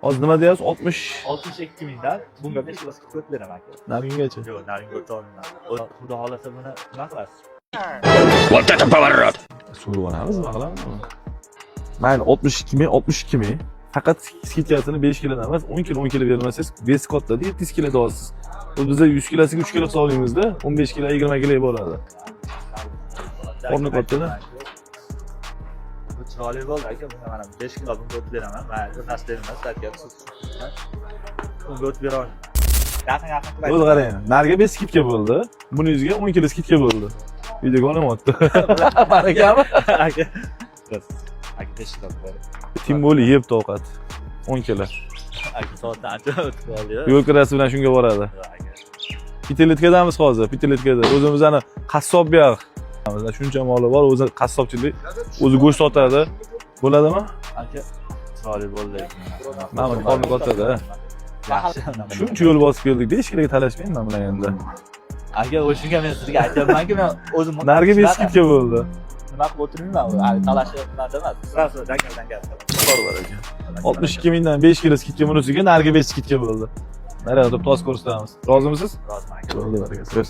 Hozir nima deyapsiz? 60 62 mingdan bunga 5 kilo skidka o'tib beraman aka. namingacha. Yo'q, naringga o'ta olmayman. Xudo xolasa buni nima qilasiz? Вот это поворот! So'rib olamiz, nima qilamiz? Mayli, 62 ming, 62 ming. Faqat skidkasini 5 kilodan emas, 10 kilo bermasangiz, vesi katta-da, 700 kilo olasiz. Bu bizda 100 kilosiga 3 kilo hisoblaymizda, 15 kilo, 20 kilo bo'ladi. O'rni katta-da. Bu chiroyli bo'ldi aka, bunga mana 5 kilo bunga o'tib beraman. Mayli, nasib emas, satga bunga o'tib bera olmayman. Yaqin qilay. O'zi qarang, nariga 5 skidka bo'ldi. Buning yuziga 10 kilo skidka bo'ldi. Videoga olamayapti. Barakami? Aka. Aka 5 kilo bor. Tim bo'li yeb ovqat. 10 kilo. Aka soatdan ancha o'tib qoldi-yu. Yo'l kirasi bilan shunga boradi. Aka. Piteletkadamiz hozir, Piteletkada. O'zimizni qassob yo'q. Shuncha moli bor, o'zi qassobchilik, o'zi go'sht sotadi. Bo'ladimi? Aka chiroyli bo'ldi. Mana qorni katta-da. Yaxshi. Shuncha yo'l bosib keldik, 5 kiloga talashmayman men bilan endi. Aka, o'shunga men sizga aytyapman-ku, men o'zim Nariga 5 skidka bo'ldi. nima qilib o'tirmayman, talashyapman emas. Sirasi dangaldan gap. Bor ekan. 62 mingdan 5 kilo skidka bunisiga nariga 5 skidka bo'ldi. Mana deb toz ko'rsatamiz. Rozimisiz? Roziman aka. Bo'ldi, barakat.